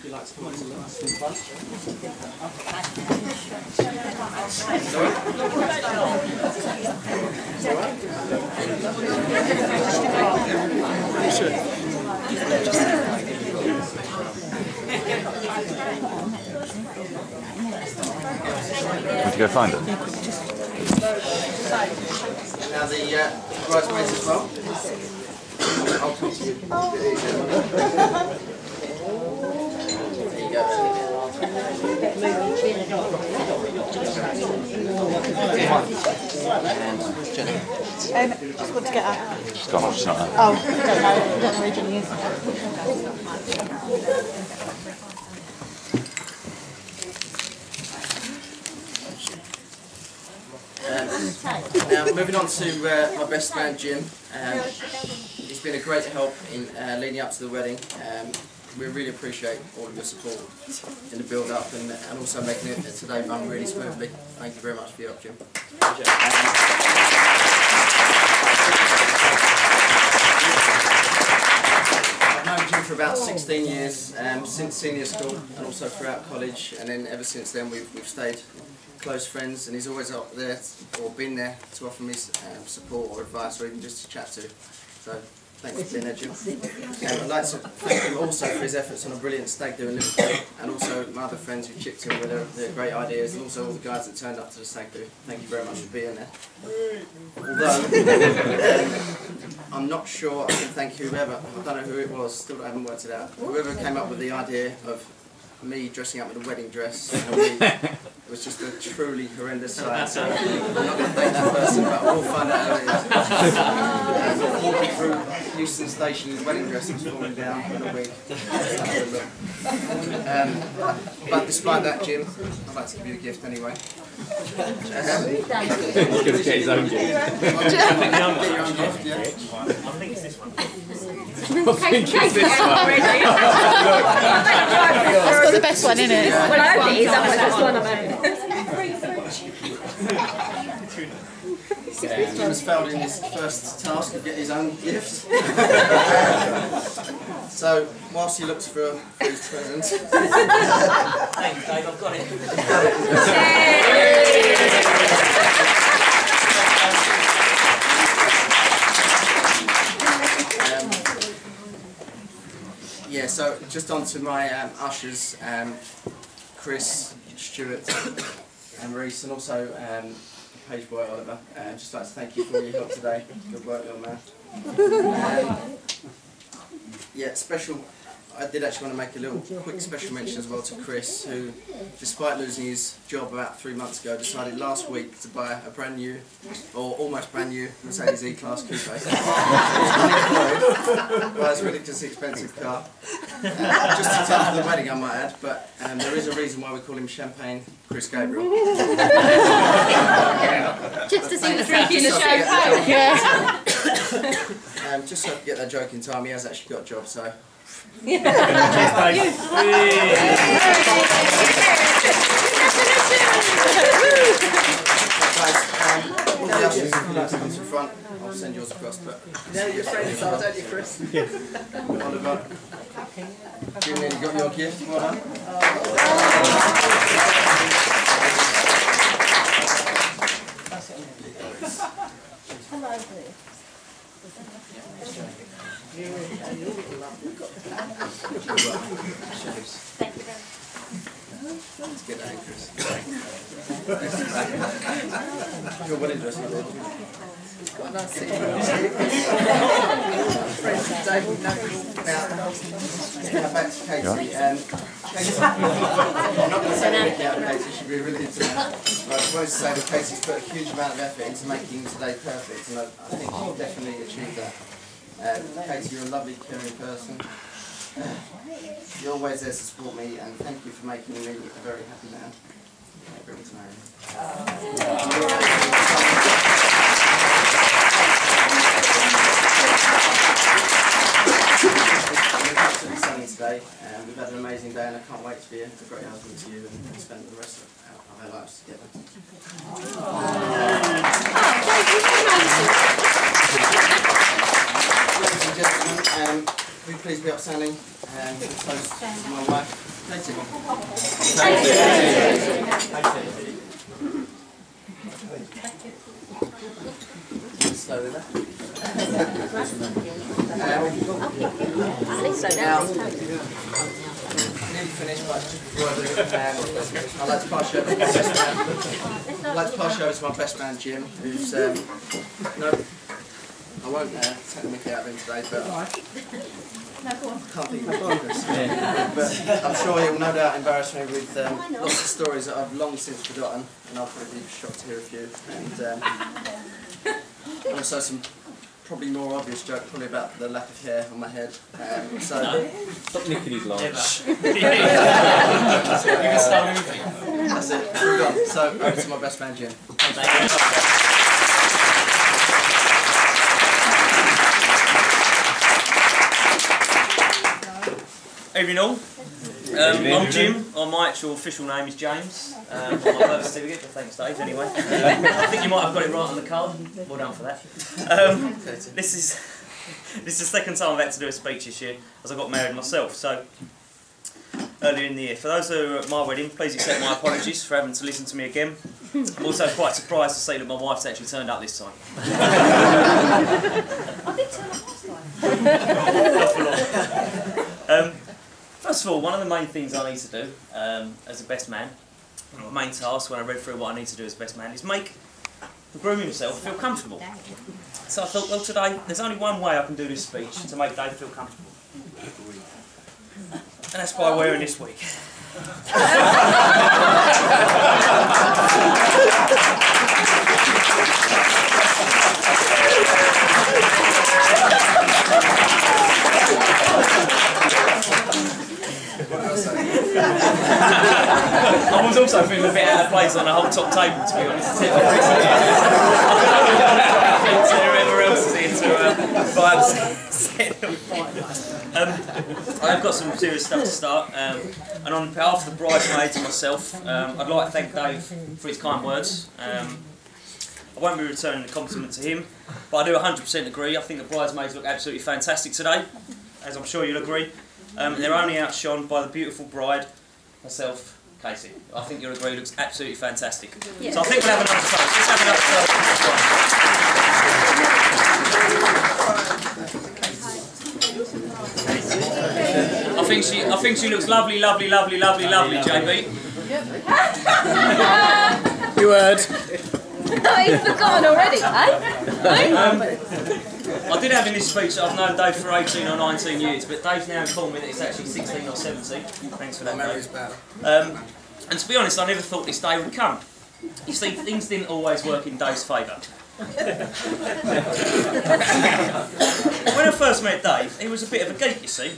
you like to come to the front? Want to go find it? Now the bridesmaids as well. I'll talk to you. There you go. And Jenny. Just want to get out. She's gone off, she's not there. Oh, I don't know. I don't know where Jenny is. Now moving on to my best man Jim. He's been a great help in leading up to the wedding. We really appreciate all of your support in the build-up and also making it today run really smoothly. Thank you very much for your help, Jim. I've known Jim for about 16 years, since senior school and also throughout college, and then ever since then we've stayed close friends, and he's always up there or been there to offer me support or advice or even just to chat to. So thanks for being there, Jim. I'd like to thank him also for his efforts on a brilliant stag do in Liverpool, and also my other friends who chipped in with their great ideas, and also all the guys that turned up to the stag do. Thank you very much for being there. Although I'm not sure I can thank whoever, I don't know who it was, still haven't worked it out, whoever came up with the idea of me dressing up in a wedding dress and a wig. It was just a truly horrendous sight, so I'm not going to thank that person, but we'll find out who it is. Walking through Euston Station in his wedding dress, was falling down with a wig. But despite that, Jim, I'd like to give you a gift anyway. He's going to get his own gift. Get your own gift, yeah? I think it's this one. I think it's this one. It's got the best one in it. Well, I hope it is. That's the best one I've had. Jim has failed in his first task of getting his own gift. So, whilst he looks for his present. Thanks, Dave. I've got Yeah, so just on to my ushers, Chris, Stuart, and Reese, and also page boy Oliver. Just like to thank you for all your help today. Good work, little man. Yeah, special. I did actually want to make a little quick special mention as well to Chris, who, despite losing his job about 3 months ago, decided last week to buy a brand new, or almost brand new, Mercedes E-Class Coupe. Well, it's a ridiculously expensive car. Just in time for the wedding, I might add, but there is a reason why we call him Champagne Chris Gabriel. Just to see the drinking the champagne. Yeah. Just so I can get that joke in time, he has actually got a job, so. Cheers, Dave. All the ushers, if you'd like to come to the front, I'll send yours across. But No, your friends are, don't you, Chris? Oliver, you nearly got your gift. Well done. Let's get that in, Chris. Your wedding dress, not Got a nice city. Friends, David, Now back to Katie. Katie, I'm not going to say anything out of Katie, she'll be really into that. But I just wanted to say that Katie's put a huge amount of effort into making today perfect, and I think she'll definitely achieve that. Katie, you're a lovely, caring person. You're always there to support me, and thank you for making me a very happy man. Bring to marry. It's absolutely sunny today, and we've had an amazing day, and I can't wait to be a great husband to you and spend the rest of our lives together. Ladies and gentlemen, will you please be upstanding and close to my wife. Slowly there. Now, Nearly finished, but just before I do, I'd like to pass you over to my best man. I'd like to pass you over to my best man Jim, who's no, I won't take the mickey out of him today, but I can't think of this. But I'm sure he'll no doubt embarrass me with lots of stories that I've long since forgotten, and I'll probably be shocked to hear a few. And also some probably more obvious joke, probably about the lack of hair on my head. Stop nicking his line. That's it. We're gone. So over to my best man Jim. Evening all. I'm Jim. My actual official name is James. On my birth certificate, but thanks Dave anyway. I think you might have got it right on the card. Well done for that. This is the second time I've had to do a speech this year, as I got married myself. So earlier in the year. For those who are at my wedding, please accept my apologies for having to listen to me again. I'm also quite surprised to see that my wife's actually turned up this time. I did turn up last time. First of all, one of the main things I need to do as a best man, my main task when I read through what I need to do as best man, is make the groom himself feel comfortable. So I thought, well, today there's only one way I can do this speech to make Dave feel comfortable, and that's by wearing this wig. I was also feeling a bit out of place on the whole top table, to be honest. Whoever else is here to I've got some serious stuff to start, and on behalf of the bridesmaids and myself, I'd like to thank Dave for his kind words. I won't be returning the compliment to him, but I do 100% agree. I think the bridesmaids look absolutely fantastic today, as I'm sure you'll agree. They're only outshone by the beautiful bride herself, Casey. I think you'll agree looks absolutely fantastic. Yeah. So I think we'll have another toast. Let's have another toast. I think she looks lovely, lovely, lovely, lovely, lovely, JB. You heard. Oh, you've forgotten already, eh? I did have in this speech that I've known Dave for 18 or 19 years, but Dave's now informed me that it's actually 16 or 17. Thanks for that, Dave. And to be honest, I never thought this day would come. You see, things didn't always work in Dave's favour. When I first met Dave, he was a bit of a geek, you see.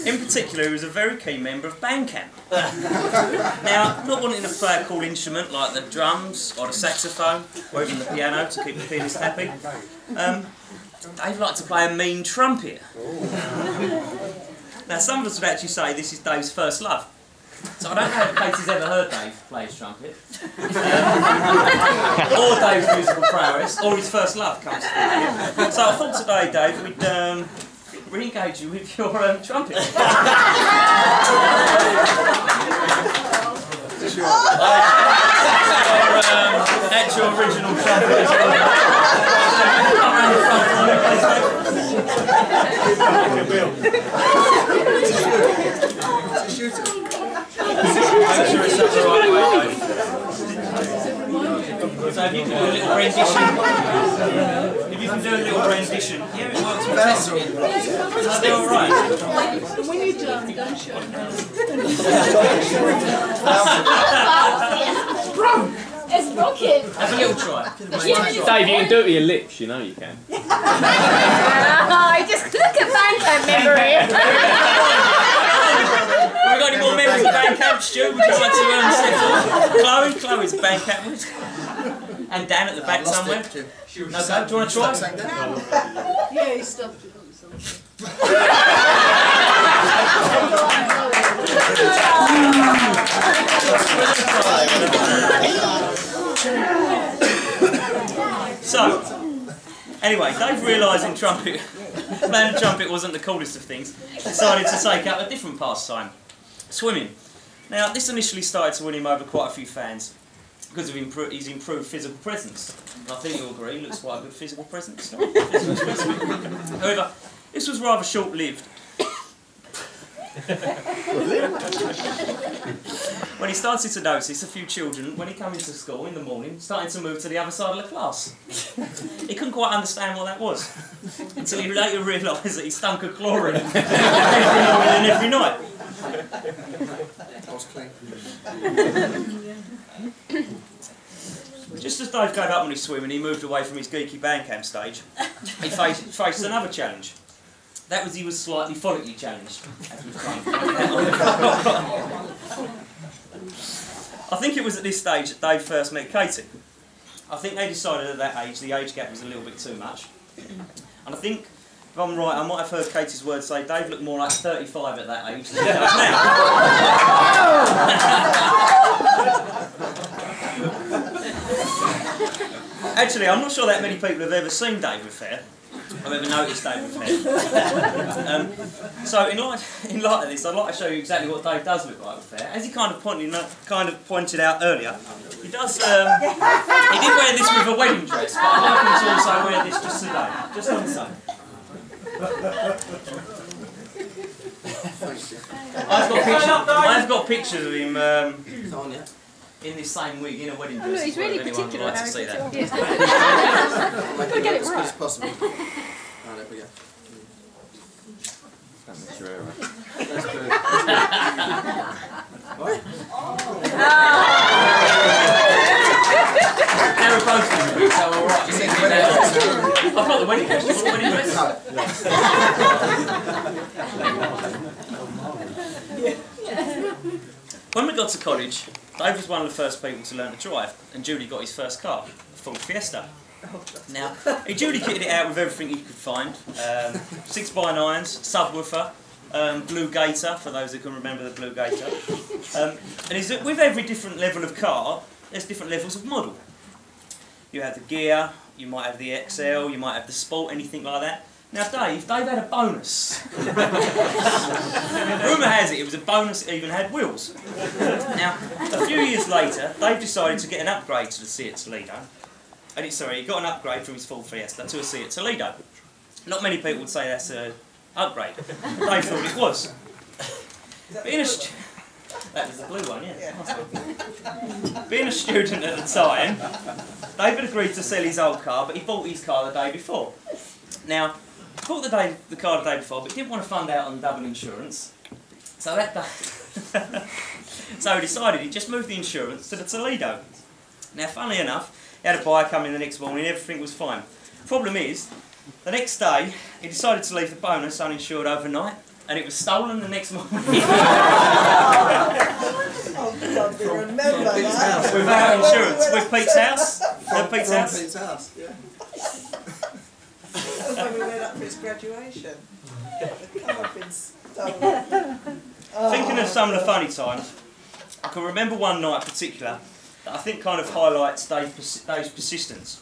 In particular, he was a very keen member of band camp. Now, not wanting to play a cool instrument like the drums or the saxophone or even the piano to keep the pianist happy, Dave liked to play a mean trumpet. Now, some of us would actually say this is Dave's first love. So I don't know if Katie's ever heard Dave play his trumpet, or Dave's musical prowess, or his first love comes through. So I thought today, Dave, we'd re-engage you with your trumpet. That's your original trumpet. Come around the front for me, please, make sure it's up the right way, Dave. So if you can do a little rendition. If you can do a little rendition. Yeah, it works fantastic. Is that alright? When you're done, don't show them. It's rocking. Have a little try. Dave, you can do it with your lips, you know you can. Oh, just look at Bandcamp memory. Have we got any more members of Bandcamp, Stu? Would you like to step forward? Chloe's Bandcamp. And Dan at the back somewhere. No, do you want to try? Yeah, he stuffed it on So, anyway, Dave realising trumpet playing the trumpet wasn't the coolest of things, decided to take up a different pastime, swimming. Now, this initially started to win him over quite a few fans because of his improved physical presence. And I think you'll agree, he looks quite a good physical presence. However, this was rather short-lived. When he started to notice a few children, when he came into school in the morning, starting to move to the other side of the class. He couldn't quite understand what that was, until he later realised that he stunk of chlorine every morning and every night. That was clean. Just as Dave gave up on his swimming, he moved away from his geeky bandcamp stage. He faced another challenge. That was he was slightly follically challenged, as we've claimed. I think it was at this stage that Dave first met Katie. I think they decided at that age the age gap was a little bit too much. And I think, if I'm right, I might have heard Katie's words say Dave looked more like 35 at that age than he does now. Actually, I'm not sure that many people have ever seen Dave with hair. I've ever noticed Dave with hair. So in light of this, I'd like to show you exactly what Dave does look like with hair. As he kind of pointed out earlier, he does. He did wear this with a wedding dress, but I'd like him to also wear this just today, just on the side. I've got pictures of him in this same wig in a wedding dress. Look, he's really Anyone would particular like to how he see puts that. it on. Make it get it as good right. as possible. Oh, there we go. That's good. What? They're both in the wig, so alright. I've got the wedding dress. Do you want the wedding dress? When we got to college, Dave was one of the first people to learn to drive, and Julie got his first car, a Ford Fiesta. Now, he duly kitted it out with everything he could find, 6x9s, subwoofer, Blue Gator, for those who can remember the Blue Gator. And is that with every different level of car, there's different levels of model. You have the gear, you might have the XL, you might have the Sport, anything like that. Now Dave had a bonus. Rumour has it was a bonus that even had wheels. Now, a few years later, Dave decided to get an upgrade to the Seat Toledo. And he got an upgrade from his Ford Fiesta to a Seat Toledo. Not many people would say that's an upgrade. Dave thought it was. That was the blue one, yeah. Being a student at the time, David agreed to sell his old car, but he bought his car the day before. Now, he bought the car the day before, but didn't want to fund out on double insurance. So that day, so he decided he'd just move the insurance to the Toledo. Now, funnily enough, he had a buyer come in the next morning, everything was fine. Problem is, the next day, he decided to leave the bonus uninsured overnight, and it was stolen the next morning. Oh, God, we remember that. Without insurance. With Pete's house. At Pete's house. Pete's house, yeah. That was when we went up for his graduation. The car had been stolen. Thinking of some of the funny times, I can remember one night in particular that I think kind of highlights Dave's persistence.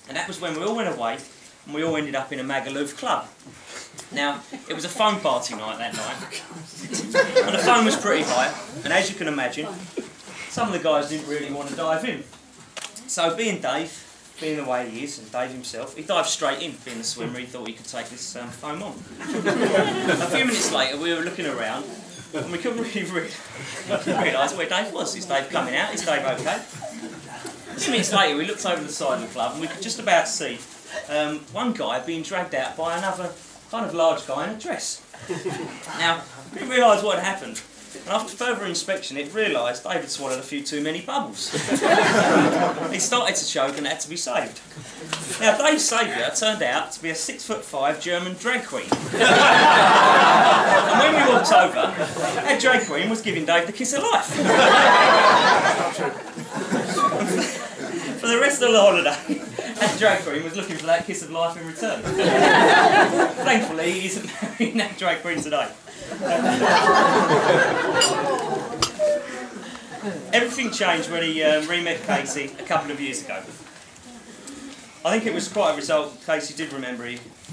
And that was when we all went away and we all ended up in a Magaluf club. Now, it was a phone party night that night, and the phone was pretty high, and as you can imagine, some of the guys didn't really want to dive in. So being Dave, being the way he is, and Dave himself, he dived straight in, being the swimmer, he thought he could take this foam on. A few minutes later, we were looking around, and we couldn't really realise where Dave was. Is Dave coming out? Is Dave okay? A few minutes later, we looked over the side of the club, and we could just about see one guy being dragged out by another kind of large guy in a dress. Now, we didn't realise what had happened, and after further inspection it realised David swallowed a few too many bubbles. He started to choke and had to be saved. Now, Dave's saviour turned out to be a 6'5" German drag queen. And when we walked over, that drag queen was giving Dave the kiss of life. For the rest of the holiday, that drag queen was looking for that kiss of life in return. Thankfully, he isn't marrying that drag queen today. Everything changed when he re-met Casey a couple of years ago. I think it was quite a result. Casey did remember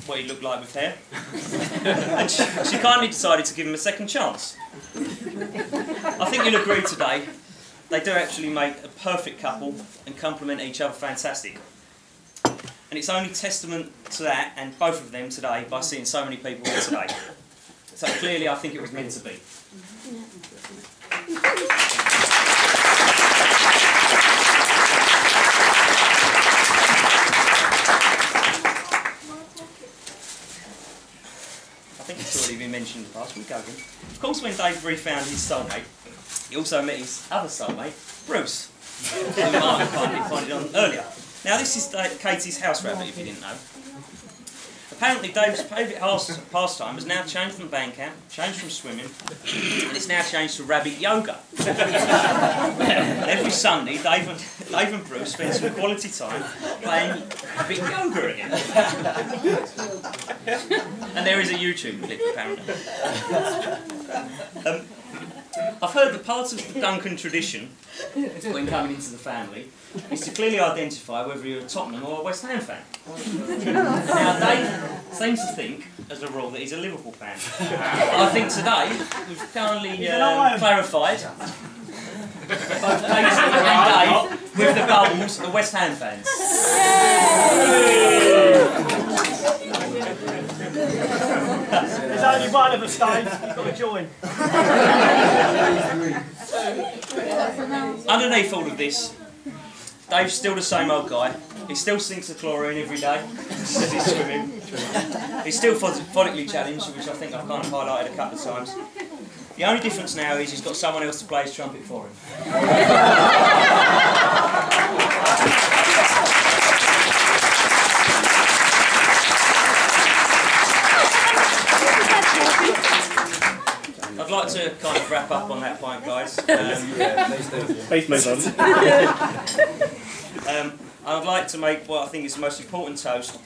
what he looked like with hair. And she kindly decided to give him a second chance. I think you'll agree today, they do actually make a perfect couple and complement each other fantastic. And it's only testament to that, and both of them today, by seeing so many people here today. So clearly I think it was meant to be. I think it's already been mentioned in the past. We'll go again. Of course, when Dave refound his soulmate, he also met his other soulmate, Bruce, who Martin kindly pointed on earlier. Now, this is Katie's house rabbit, if you didn't know. Apparently, Dave's favourite pastime has now changed from band camp, changed from swimming, and it's now changed to rabbit yoga. Every Sunday, Dave and Bruce spend some quality time playing rabbit yoga again. And there is a YouTube clip, apparently. I've heard that part of the Duncan tradition, when coming into the family, is to clearly identify whether you're a Tottenham or a West Ham fan. Now, Dave seems to think, as a rule, that he's a Liverpool fan. I think today we've currently clarified both Katie and Dave with the goals are West Ham fans. There's only one of us, Dave. You've got to join. Underneath all of this, Dave's still the same old guy. He still sinks the chlorine every day as he's swimming. He's still phonically challenged, which I think I've kind of highlighted a couple of times. The only difference now is he's got someone else to play his trumpet for him. I'd like to kind of wrap up on that point, guys. Please move on. I'd like to make what I think is the most important toast,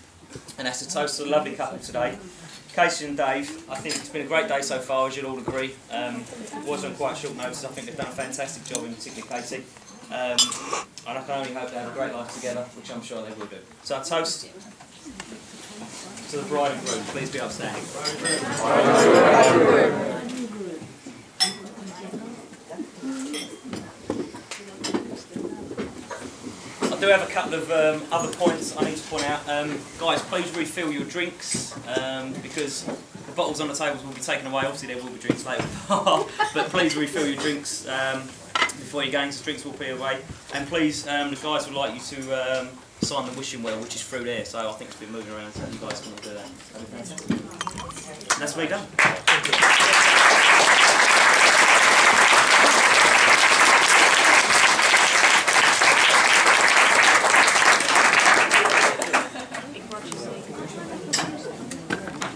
and that's a toast to the lovely couple today. Casey and Dave, I think it's been a great day so far, as you'll all agree. It was on quite short notice. I think they've done a fantastic job, in particular Casey. And I can only hope they have a great life together, which I'm sure they will do. So a toast to the bride and groom. Please be upstanding. I do have a couple of other points I need to point out. Guys, please refill your drinks because the bottles on the tables will be taken away. Obviously there will be drinks later, but please refill your drinks before you go into drinks will be away. And please, the guys would like you to sign the wishing well, which is through there. So I think it's been moving around, so you guys can all do that. That'd be fantastic. And that's me done.